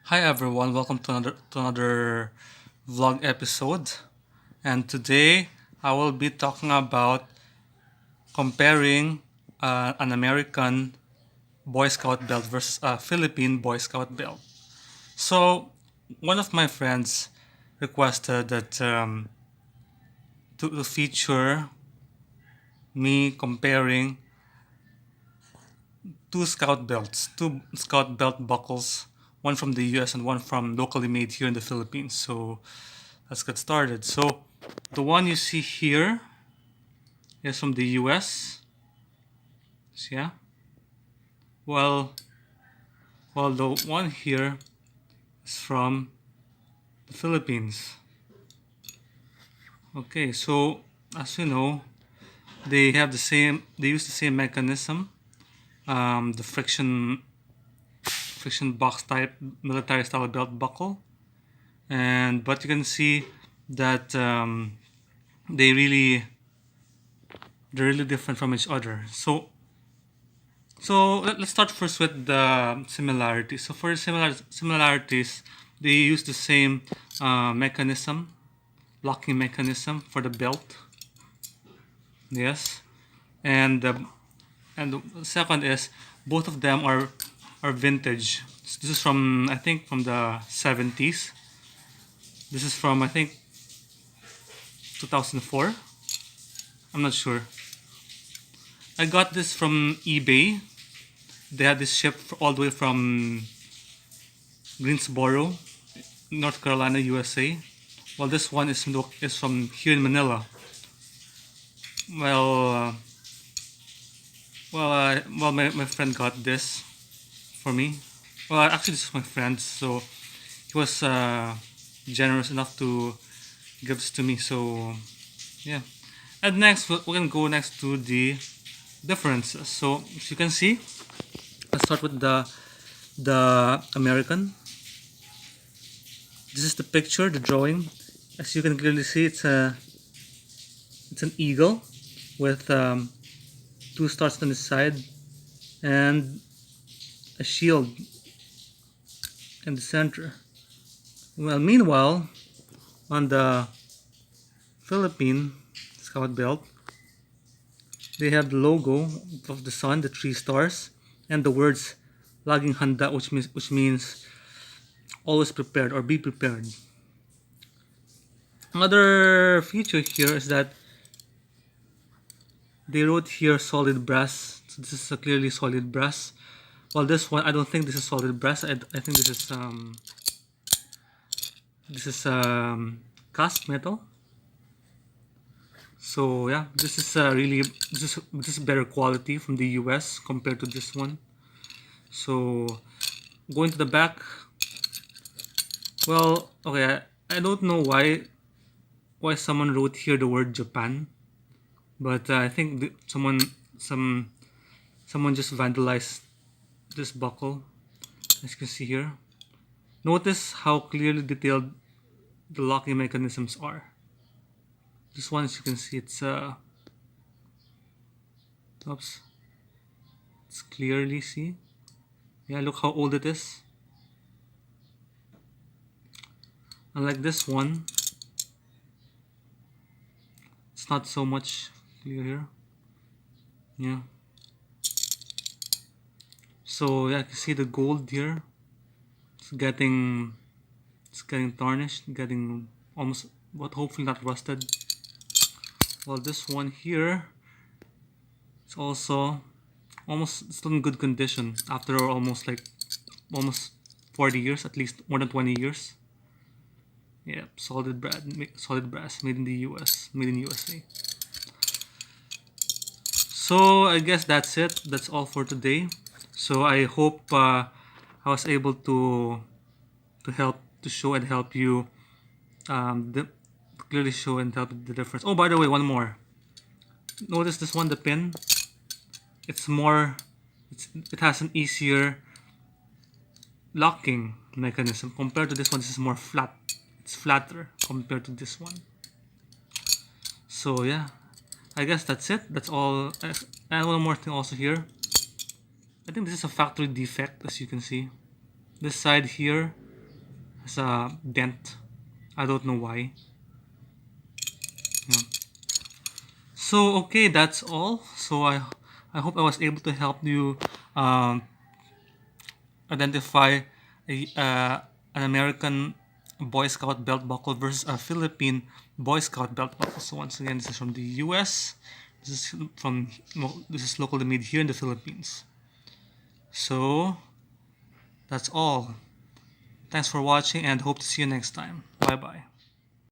Hi everyone, welcome to another vlog episode. And today I will be talking about comparing an American Boy Scout belt versus a Philippine Boy Scout belt. So one of my friends requested that to feature me comparing two Scout belt buckles, one from the US and one from locally made here in the Philippines. So let's get started. So the one you see here is from the US. Yeah. Well, the one here is from the Philippines. Okay, so as you know, they have the same. They use the same mechanism. The friction box type military style belt buckle, and but you can see that they really they're really different from each other. Let's start first with the similarities. So for similarities, they use the same mechanism, locking mechanism for the belt. Yes, and the second is both of them are vintage. So this is from I think from the 70s. This is from I think 2004. I'm not sure. I got this from eBay. They had this shipped all the way from Greensboro, North Carolina, USA. Well, this one is from here in Manila. Well, my friend got this for me. Well, actually, this is my friend, so he was generous enough to give this to me. So, yeah. And next, we're gonna go next to the differences. So, as you can see, let's start with the American. This is the picture, the drawing. As you can clearly see, it's an eagle with two stars on the side and a shield in the center. Well, meanwhile, on the Philippine Scout belt, they have the logo of the sun, the three stars, and the words "laging handa," which means always prepared or be prepared. Another feature here is that they wrote here solid brass. So this is a clearly solid brass. Well, this one I don't think this is solid brass. I think this is cast metal. So yeah, this is really this is better quality from the US compared to this one. So going to the back, well, okay, I don't know why someone wrote here the word Japan, but I think someone just vandalized this buckle, as you can see here. Notice how clearly detailed the locking mechanisms are. This one, as you can see, oops, it's clearly see. Yeah, look how old it is. Unlike this one, it's not so much clear here. Yeah. So yeah, you can see the gold here. It's getting tarnished, getting almost, but hopefully not rusted. Well, this one here, it's also almost still in good condition after almost 40 years, at least more than 20 years. Yeah, solid brass, made in the US, made in USA. So I guess that's it. That's all for today. So I hope I was able to help to show and help you clearly show and help the difference. Oh, by the way, one more. Notice this one, the pin. It's more. It has an easier locking mechanism compared to this one. This is more flat. It's flatter compared to this one. So yeah, I guess that's it. That's all. And one more thing also here. I think this is a factory defect, as you can see. This side here, has a dent. I don't know why. Yeah. So okay, that's all. So I hope I was able to help you um, identify an American Boy Scout belt buckle versus a Philippine Boy Scout belt buckle. So once again, this is from the U.S. This is locally made here in the Philippines. So that's all. Thanks for watching and hope to see you next time. Bye bye.